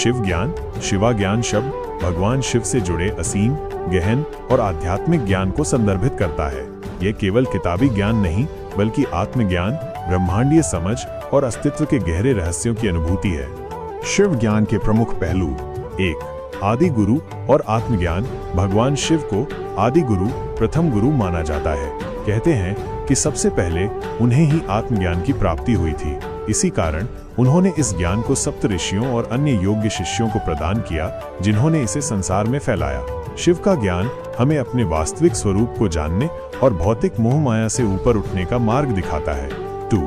शिव ज्ञान, शिवा ज्ञान शब्द भगवान शिव से जुड़े असीम, गहन और आध्यात्मिक ज्ञान को संदर्भित करता है। यह केवल किताबी ज्ञान नहीं बल्कि आत्मज्ञान, ब्रह्मांडीय समझ और अस्तित्व के गहरे रहस्यों की अनुभूति है। शिव ज्ञान के प्रमुख पहलू। 1. आदि गुरु और आत्मज्ञान। भगवान शिव को आदि गुरु, प्रथम गुरु माना जाता है। कहते हैं कि सबसे पहले उन्हें ही आत्मज्ञान की प्राप्ति हुई थी। इसी कारण उन्होंने इस ज्ञान को सप्त ऋषियों और अन्य योग्य शिष्यों को प्रदान किया, जिन्होंने इसे संसार में फैलाया। शिव का ज्ञान हमें अपने वास्तविक स्वरूप को जानने और भौतिक मोह माया से ऊपर उठने का मार्ग दिखाता है। 2.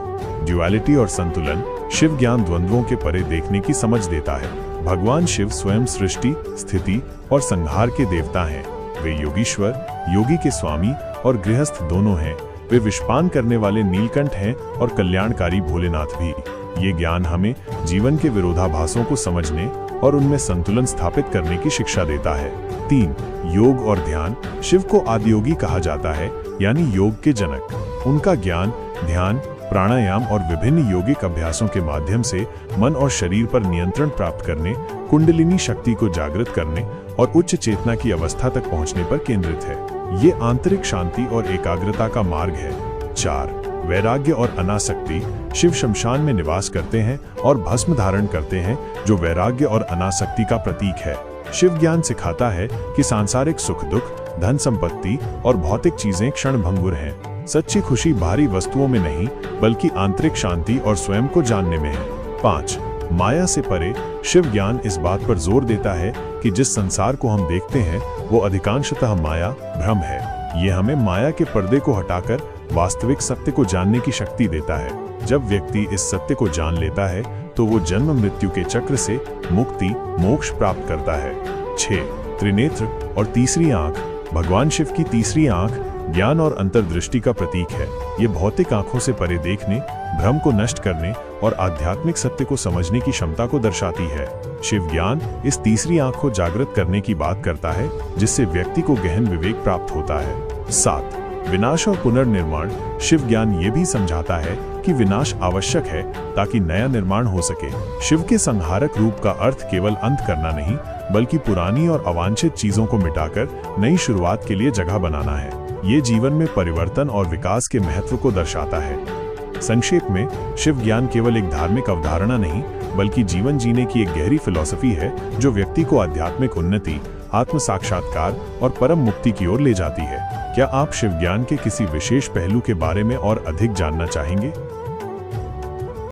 ड्युअलिटी और संतुलन। शिव ज्ञान द्वंद्वों के परे देखने की समझ देता है। भगवान शिव स्वयं सृष्टि, स्थिति और संहार के देवता हैं। वे योगीश्वर, योगी के स्वामी और गृहस्थ दोनों हैं। वे विषपान करने वाले नीलकंठ हैं और कल्याणकारी भोलेनाथ भी। ये ज्ञान हमें जीवन के विरोधाभासों को समझने और उनमें संतुलन स्थापित करने की शिक्षा देता है। 3. योग और ध्यान। शिव को आदियोगी कहा जाता है, यानी योग के जनक। उनका ज्ञान, ध्यान, प्राणायाम और विभिन्न योगिक अभ्यासों के माध्यम से मन और शरीर पर नियंत्रण प्राप्त करने, कुंडलिनी शक्ति को जागृत करने और उच्च चेतना की अवस्था तक पहुंचने पर केंद्रित है। ये आंतरिक शांति और एकाग्रता का मार्ग है। 4. वैराग्य और अनासक्ति। शिव शमशान में निवास करते हैं और भस्म धारण करते हैं, जो वैराग्य और अनासक्ति का प्रतीक है। शिव ज्ञान सिखाता है कि सांसारिक सुख दुख, धन संपत्ति और भौतिक चीजें क्षणभंगुर हैं। सच्ची खुशी बाहरी वस्तुओं में नहीं बल्कि आंतरिक शांति और स्वयं को जानने में है। 5. माया से परे। शिव ज्ञान इस बात पर जोर देता है कि जिस संसार को हम देखते हैं वो अधिकांशतः माया, भ्रम है। ये हमें माया के पर्दे को हटाकर वास्तविक सत्य को जानने की शक्ति देता है। जब व्यक्ति इस सत्य को जान लेता है तो वो जन्म मृत्यु के चक्र से मुक्ति, मोक्ष प्राप्त करता है। 6. त्रिनेत्र और तीसरी आंख। भगवान शिव की तीसरी आंख ज्ञान और अंतर्दृष्टि का प्रतीक है। ये भौतिक आंखों से परे देखने, भ्रम को नष्ट करने और आध्यात्मिक सत्य को समझने की क्षमता को दर्शाती है। शिव ज्ञान इस तीसरी आंख को जागृत करने की बात करता है, जिससे व्यक्ति को गहन विवेक प्राप्त होता है। 7. विनाश और पुनर्निर्माण। शिव ज्ञान ये भी समझाता है कि विनाश आवश्यक है ताकि नया निर्माण हो सके। शिव के संहारक रूप का अर्थ केवल अंत करना नहीं बल्कि पुरानी और अवांछित चीजों को मिटाकर नई शुरुआत के लिए जगह बनाना है। ये जीवन में परिवर्तन और विकास के महत्व को दर्शाता है। संक्षेप में, शिव ज्ञान केवल एक धार्मिक अवधारणा नहीं बल्कि जीवन जीने की एक गहरी फिलॉसफी है, जो व्यक्ति को आध्यात्मिक उन्नति, आत्म साक्षात्कार और परम मुक्ति की ओर ले जाती है। क्या आप शिव ज्ञान के किसी विशेष पहलू के बारे में और अधिक जानना चाहेंगे?